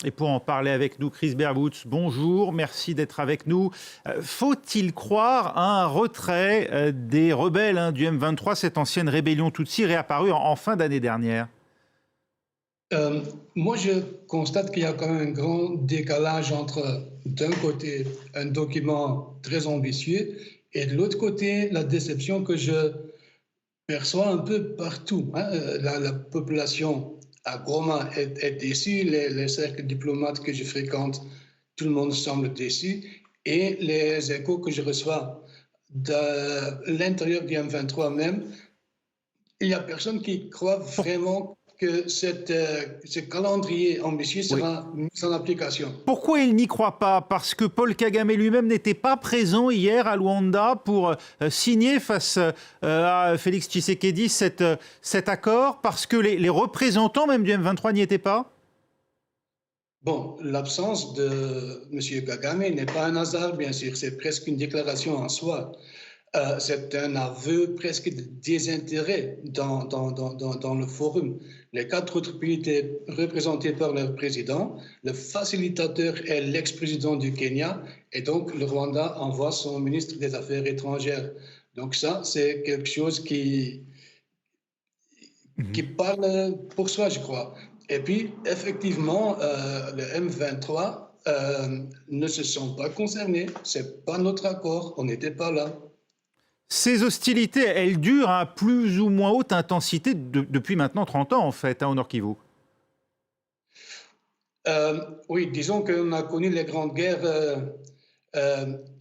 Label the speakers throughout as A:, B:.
A: Et pour en parler avec nous, Chris Berwoods, bonjour, merci d'être avec nous. Faut-il croire à un retrait des rebelles du M23, cette ancienne rébellion Tutsi réapparue en fin d'année dernière?
B: Moi, je constate qu'il y a quand même un grand décalage entre, d'un côté, un document très ambitieux et de l'autre côté, la déception que je perçois un peu partout. La population à Goma est déçue, les cercles diplomates que je fréquente, tout le monde semble déçu. Et les échos que je reçois de l'intérieur du M23 même, il n'y a personne qui croit vraiment que ce calendrier ambitieux
A: Oui.
B: sera mis en application.
A: Pourquoi il n'y croit pas? Parce que Paul Kagame lui-même n'était pas présent hier à Luanda pour signer face à Félix Tshisekedi cet accord? Parce que les représentants même du M23 n'y étaient pas?
B: Bon, l'absence de M. Kagame n'est pas un hasard, bien sûr, c'est presque une déclaration en soi. C'est un aveu presque de désintérêt dans le forum. Les 4 autres pays étaient représentés par leur président. Le facilitateur est l'ex-président du Kenya. Et donc, le Rwanda envoie son ministre des Affaires étrangères. Donc ça, c'est quelque chose qui parle pour soi, je crois. Et puis, effectivement, le M23 ne se sont pas concernés. Ce n'est pas notre accord. On n'était pas là.
A: Ces hostilités, elles durent à plus ou moins haute intensité depuis maintenant 30 ans, en fait, au Nord Kivu.
B: Oui, disons qu'on a connu les grandes guerres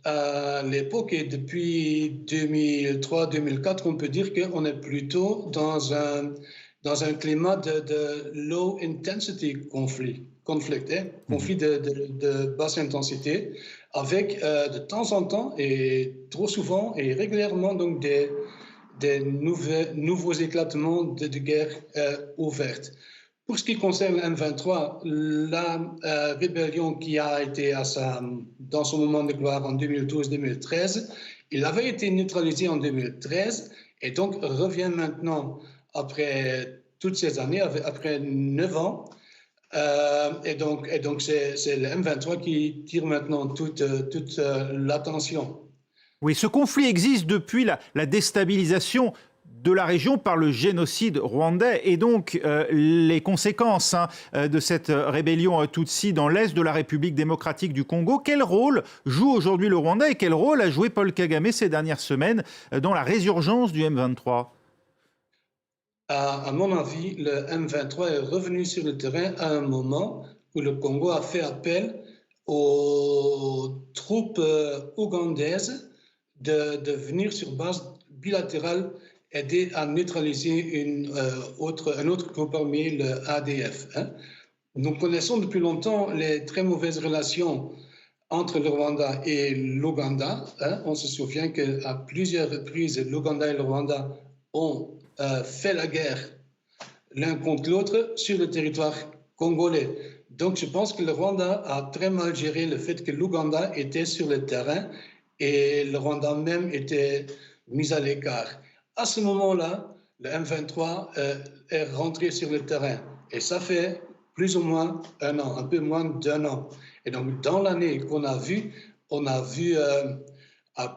B: à l'époque et depuis 2003-2004, on peut dire qu'on est plutôt dans un climat de low intensity conflit de basse intensité, avec de temps en temps et trop souvent et régulièrement donc des nouveaux éclatements de guerre ouvertes. Pour ce qui concerne le M23, la rébellion qui a été dans son moment de gloire en 2012-2013, il avait été neutralisé en 2013 et donc revient maintenant après toutes ces années, après 9 ans. Et donc c'est le M23 qui tire maintenant toute l'attention.
A: Oui, ce conflit existe depuis la déstabilisation de la région par le génocide rwandais et donc les conséquences de cette rébellion Tutsi dans l'est de la République démocratique du Congo. Quel rôle joue aujourd'hui le Rwanda et quel rôle a joué Paul Kagame ces dernières semaines dans la résurgence du M23?
B: À mon avis, le M23 est revenu sur le terrain à un moment où le Congo a fait appel aux troupes ougandaises de venir sur base bilatérale aider à neutraliser un autre groupe armé, le ADF. Nous connaissons depuis longtemps les très mauvaises relations entre le Rwanda et l'Ouganda. On se souvient qu'à plusieurs reprises, l'Ouganda et le Rwanda ont fait la guerre l'un contre l'autre sur le territoire congolais. Donc je pense que le Rwanda a très mal géré le fait que l'Ouganda était sur le terrain et le Rwanda même était mis à l'écart. À ce moment-là, le M23 est rentré sur le terrain et ça fait plus ou moins un an, un peu moins d'1 an. Et donc dans l'année qu'on a vu, on a vu en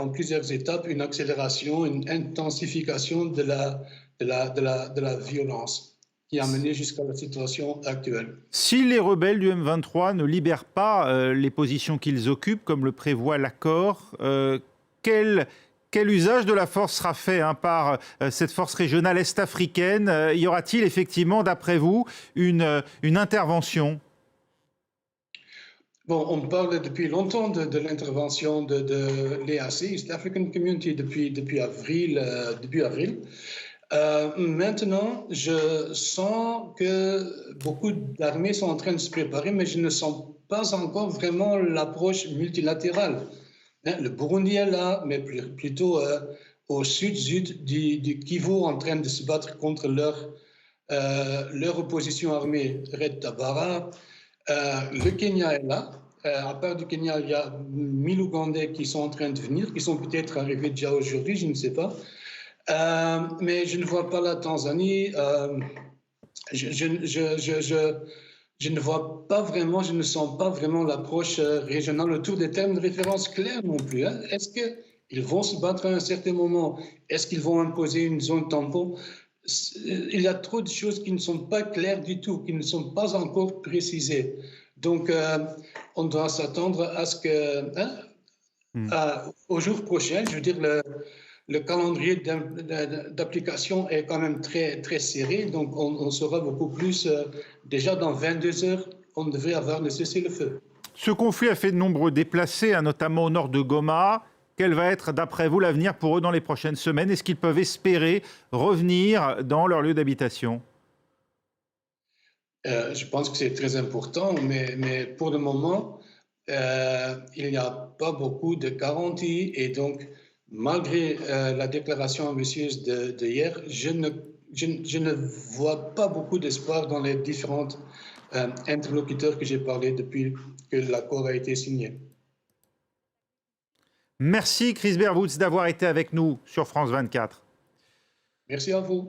B: plusieurs étapes une accélération, une intensification de la violence qui a mené jusqu'à la situation actuelle.
A: Si les rebelles du M23 ne libèrent pas les positions qu'ils occupent, comme le prévoit l'accord, quel usage de la force sera fait par cette force régionale est-africaine? Y aura-t-il effectivement, d'après vous, une intervention?
B: Bon, on parle depuis longtemps de l'intervention de l'EAC, East African Community, depuis avril, début avril. Maintenant, je sens que beaucoup d'armées sont en train de se préparer, mais je ne sens pas encore vraiment l'approche multilatérale. Le Burundi est là, mais plutôt au sud-sud du Kivu, en train de se battre contre leur opposition armée, Red Tabara. Le Kenya est là. À part du Kenya, il y a 1000 Ougandais qui sont en train de venir, qui sont peut-être arrivés déjà aujourd'hui, je ne sais pas. Mais je ne vois pas la Tanzanie. Je ne vois pas vraiment, je ne sens pas vraiment l'approche régionale autour des termes de référence clairs non plus, hein. Est-ce qu'ils vont se battre à un certain moment? Est-ce qu'ils vont imposer une zone tampon? Il y a trop de choses qui ne sont pas claires du tout, qui ne sont pas encore précisées. Donc, on doit s'attendre à ce que, hein,
A: Hmm.
B: au jour prochain, je veux dire, le calendrier d'application est quand même très, très serré, donc on saura beaucoup plus. Déjà dans 22 heures, on devrait avoir le cessez-le-feu.
A: Ce conflit a fait de nombreux déplacés, hein, notamment au nord de Goma. Quel va être, d'après vous, l'avenir pour eux dans les prochaines semaines? Est-ce qu'ils peuvent espérer revenir dans leur lieu d'habitation?
B: Je pense que c'est très important, mais pour le moment, il n'y a pas beaucoup de garanties et donc, malgré la déclaration ambitieuse de hier, je ne vois pas beaucoup d'espoir dans les différents interlocuteurs que j'ai parlé depuis que l'accord a été signé.
A: Merci Chris Berwoods d'avoir été avec nous sur France 24.
B: Merci à vous.